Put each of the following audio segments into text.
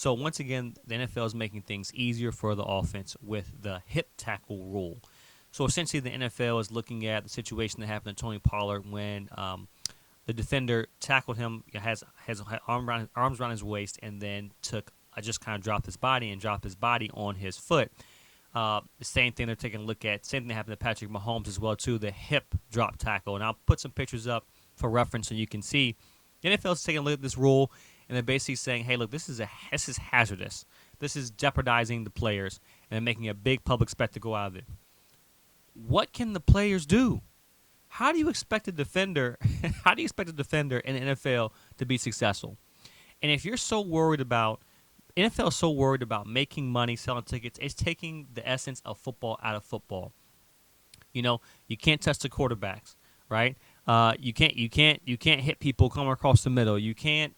So once again, the NFL is making things easier for the offense with the hip tackle rule. So essentially, the NFL is looking at the situation that happened to Tony Pollard when the defender tackled him, has arms around his waist, and then just kind of dropped his body on his foot. The same thing they're taking a look at. Same thing that happened to Patrick Mahomes as well too. The hip drop tackle, and I'll put some pictures up for reference so you can see. The NFL is taking a look at this rule, and they're basically saying, "Hey, look, this is hazardous. This is jeopardizing the players, and they're making a big public spectacle out of it." What can the players do? How do you expect a defender? How do you expect a defender in the NFL to be successful? And if you're so worried about NFL is so worried about making money selling tickets, it's taking the essence of football out of football. You know, you can't touch the quarterbacks, right? You can't hit people coming across the middle. You can't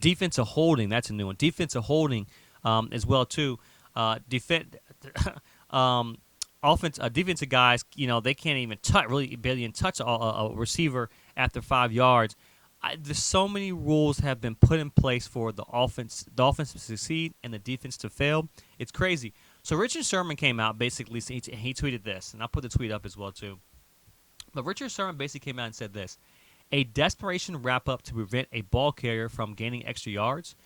defensive holding. That's a new one. Defensive holding as well too. Defend. Defensive guys, they can't even barely touch a receiver after 5 yards. There's so many rules have been put in place for the offense to succeed and the defense to fail. It's crazy. So Richard Sherman came out basically. He tweeted this, and I'll put the tweet up as well too. But Richard Sherman basically came out and said this: a desperation wrap up to prevent a ball carrier from gaining extra yards.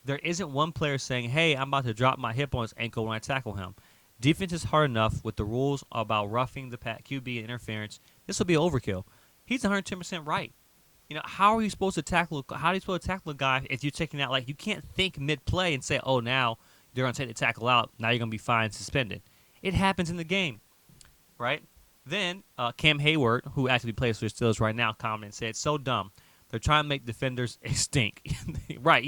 There isn't one player saying, "Hey, I'm about to drop my hip on his ankle when I tackle him." Defense is hard enough with the rules about roughing the QB and interference. This will be overkill. He's 110% right. How are you supposed to tackle? How are you supposed to tackle a guy if you're taking out? Like, you can't think mid-play and say, "Oh, now they're going to take the tackle out. Now you're going to be fined, suspended." It happens in the game, right? Then Cam Hayward, who actually plays for the Steelers right now, commented and said, "So dumb. They're trying to make defenders stink." Right?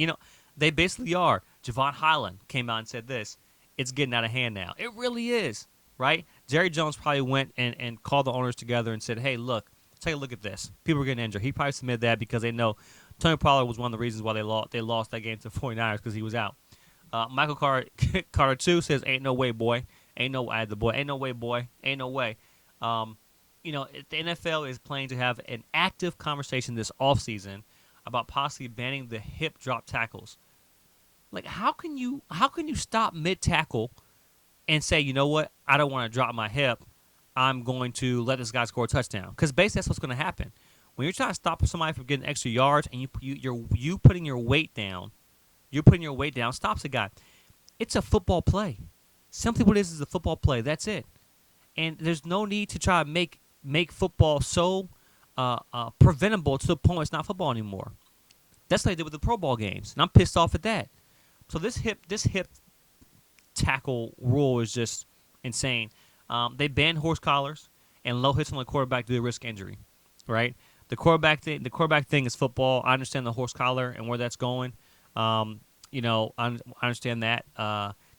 They basically are. Javon Highland came out and said this: "It's getting out of hand now." It really is, right? Jerry Jones probably went and called the owners together and said, "Hey, look. Take a look at this. People are getting injured." He probably submitted that because they know Tony Pollard was one of the reasons why they lost that game to the 49ers because he was out. Michael Carter 2 says, "Ain't no way, boy. Ain't no way, the boy. Ain't no way, boy. Ain't no way." The NFL is planning to have an active conversation this offseason about possibly banning the hip drop tackles. Like, how can you stop mid tackle and say, "You know what? I don't want to drop my hip. I'm going to let this guy score a touchdown." Because basically that's what's going to happen. When you're trying to stop somebody from getting extra yards and you putting your weight down, stops a guy. It's a football play. Simply what it is a football play. That's it. And there's no need to try to make football so preventable to the point where it's not football anymore. That's what they did with the Pro Bowl games, and I'm pissed off at that. So this hip tackle rule is just insane. They banned horse collars and low hits on the quarterback due to risk injury, right? The quarterback thing is football. I understand the horse collar and where that's going. I understand that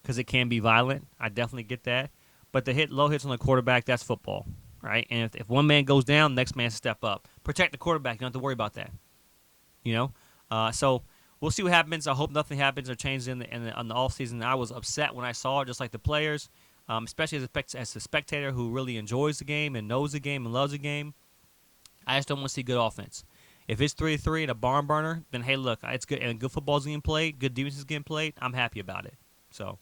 because it can be violent. I definitely get that. But low hits on the quarterback, that's football, right? And if one man goes down, next man step up. Protect the quarterback. You don't have to worry about that. So we'll see what happens. I hope nothing happens or changes on the offseason. I was upset when I saw it, just like the players. Especially as a spectator who really enjoys the game and knows the game and loves the game. I just don't want to see good offense. If it's 3-3 and a barn burner, then hey, look, it's good and good football's getting played, good defense is getting played. I'm happy about it. So